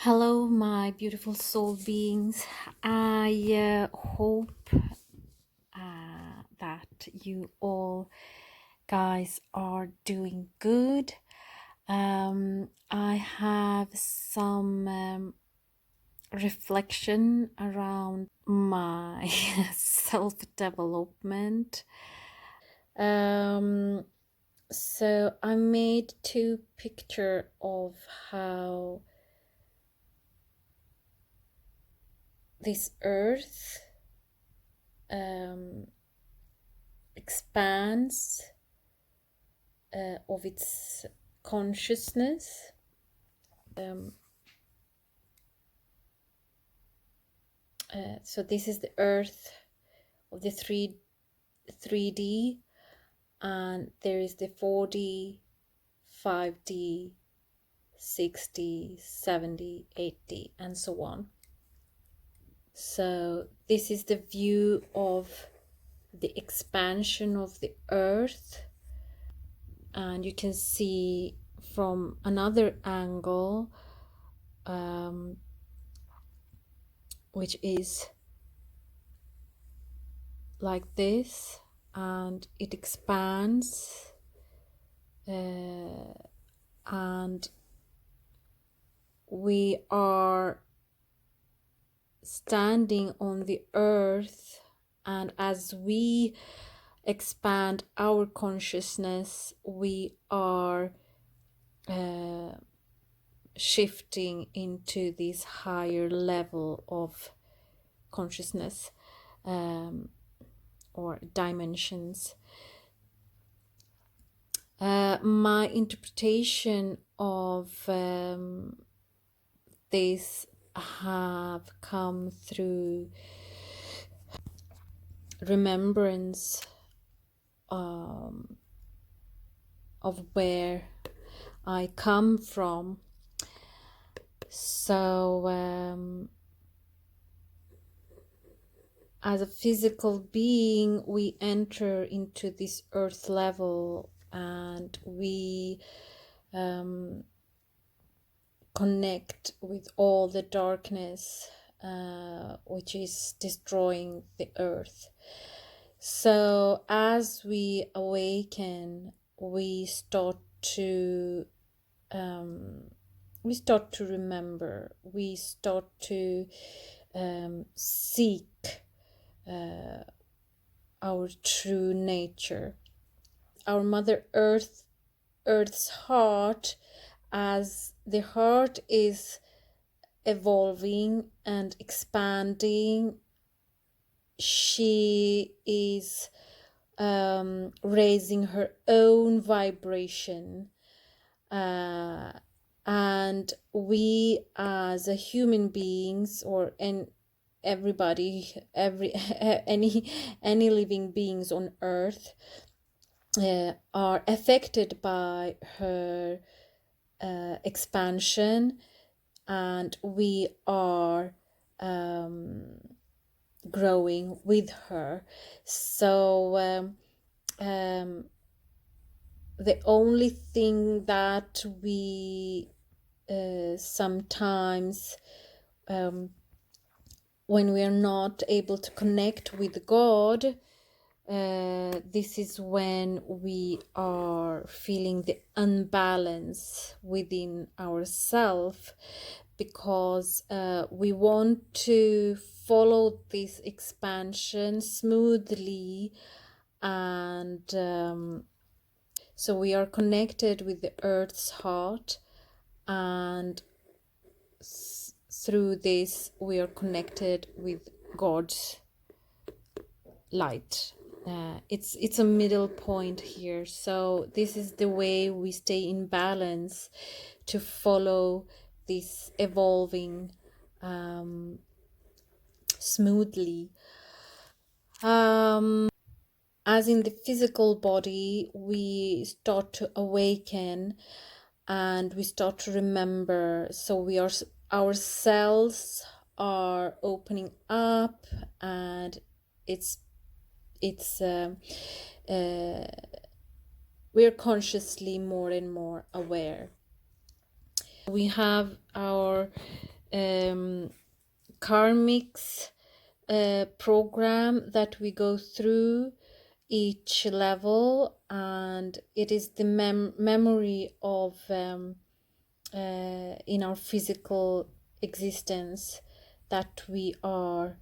Hello, my beautiful soul beings. I hope that you all guys are doing good. I have some reflection around my self development. Um, so I made two picture of how this earth expands of its consciousness. Um, so this is the earth of the 3D, and there is the 4D, 5D, 6D, 7D, 8D, and so on. So this is the view of the expansion of the earth, and you can see from another angle, which is like this, and it expands, and we are standing on the earth, and as we expand our consciousness, we are shifting into this higher level of consciousness, or dimensions. My interpretation of this have come through remembrance of where I come from. So as a physical being, we enter into this earth level, and we connect with all the darkness which is destroying the earth. So as we awaken, we start to remember, we start to seek our true nature. Our Mother Earth's heart, as the heart is evolving and expanding, she is raising her own vibration, and we as a human beings, or everybody, any living beings on earth, are affected by her expansion, and we are growing with her. So the only thing that we sometimes, when we are not able to connect with God, this is when we are feeling the unbalance within ourselves, because we want to follow this expansion smoothly, and so we are connected with the earth's heart, and through this we are connected with God's light. It's a middle point here. So this is the way we stay in balance to follow this evolving smoothly. As in the physical body, we start to awaken and we start to remember. So our cells are opening up, and it's we're consciously more and more aware. We have our karmics program that we go through each level, and it is the memory of in our physical existence that we are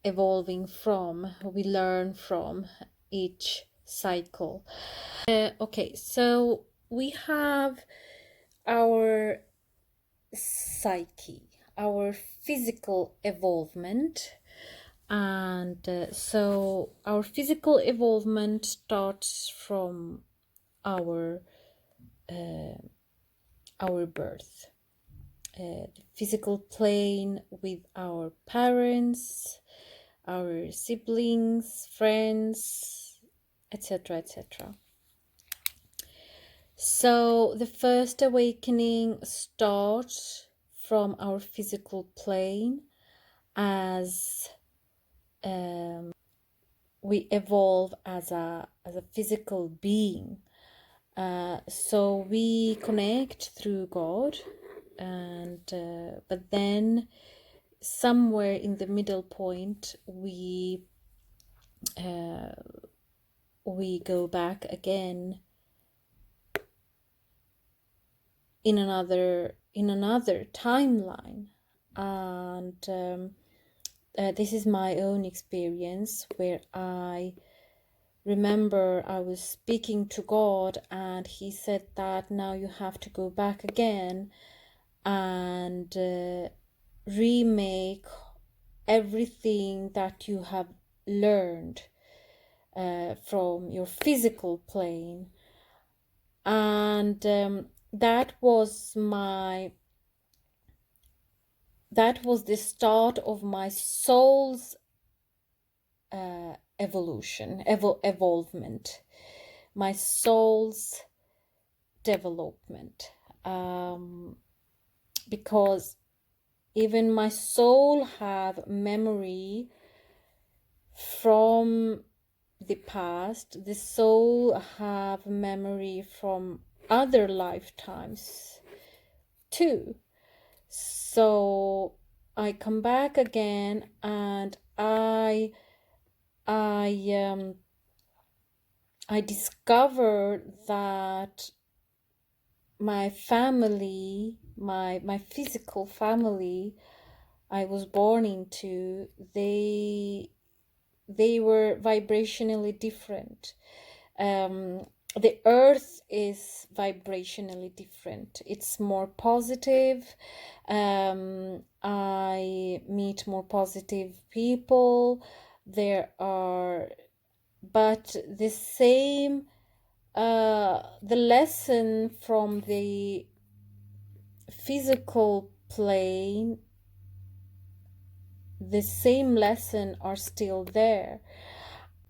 evolving from, we learn from each cycle. Okay, so we have our psyche, our physical evolvement. And so our physical evolvement starts from our birth, the physical plane with our parents, our siblings, friends, etc., etc. So the first awakening starts from our physical plane as we evolve as a physical being. So we connect through God, and but then somewhere in the middle point we go back again in another timeline. And this is my own experience, where I remember I was speaking to God, and he said that now you have to go back again and remake everything that you have learned from your physical plane. And that was the start of my soul's evolvement, my soul's development, because even my soul have memory from the past. The soul have memory from other lifetimes too. So I come back again, and I discover that my family, my physical family I was born into, they were vibrationally different. The earth is vibrationally different. It's more positive. I meet more positive people. But the same, the lesson from the physical plane, the same lesson are still there.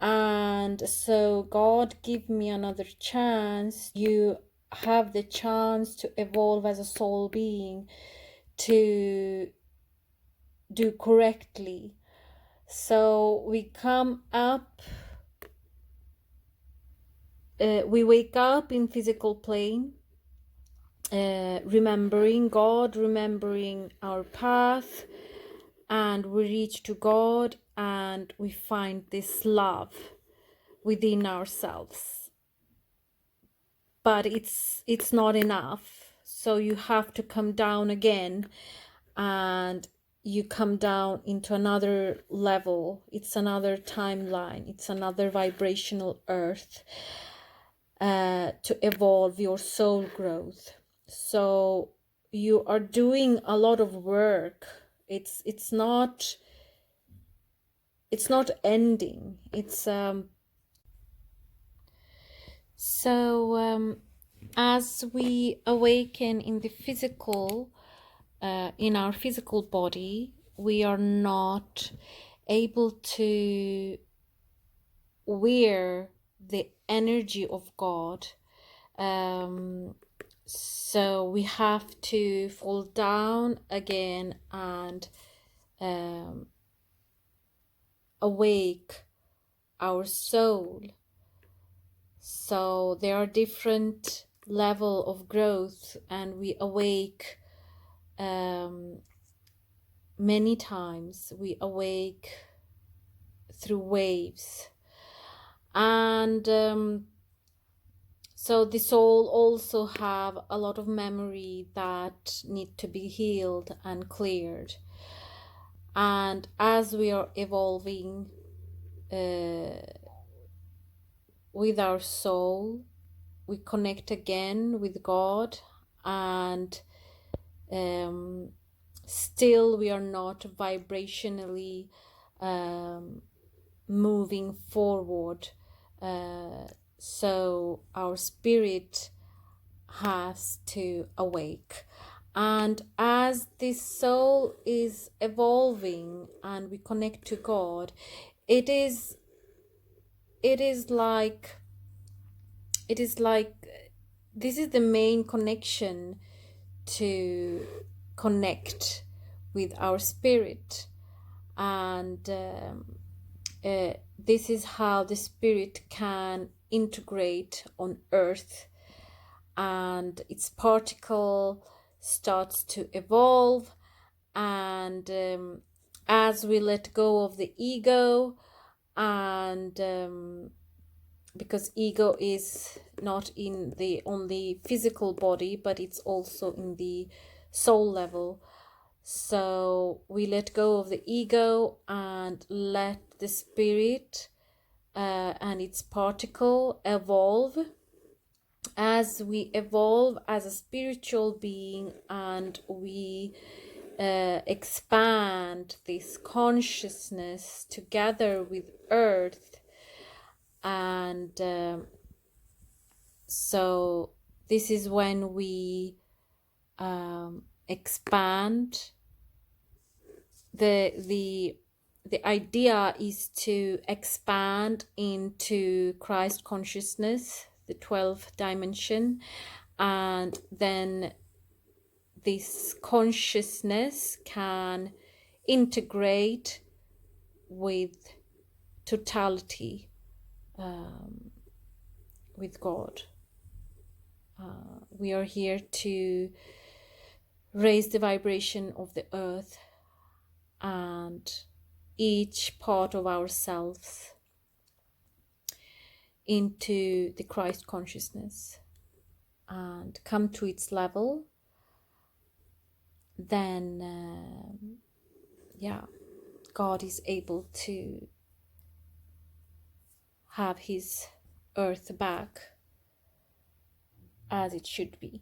And so God give me another chance. You have the chance to evolve as a soul being, to do correctly. So we come up, we wake up in physical plane, remembering God, remembering our path, and we reach to God, and we find this love within ourselves. But it's not enough. So you have to come down again, and you come down into another level. It's another timeline. It's another vibrational earth to evolve your soul growth. So you are doing a lot of work. It's not ending. It's so as we awaken in the physical, in our physical body, we are not able to wear the energy of God. So we have to fall down again and awake our soul. So there are different level of growth, and we awake many times we awake through waves. And so the soul also have a lot of memory that need to be healed and cleared. And as we are evolving with our soul, we connect again with God, and still we are not vibrationally moving forward. So our spirit has to awake. And as this soul is evolving and we connect to God, it is like this is the main connection to connect with our spirit. And this is how the spirit can integrate on earth, and its particle starts to evolve. And as we let go of the ego, and because ego is not in the only physical body, but it's also in the soul level. So we let go of the ego and let the spirit and its particle evolve. As we evolve as a spiritual being, and we expand this consciousness together with earth, and so this is when we expand. The idea is to expand into Christ consciousness, the 12th dimension, and then this consciousness can integrate with totality, with God. We are here to raise the vibration of the earth and each part of ourselves into the Christ consciousness and come to its level. Then God is able to have his earth back as it should be.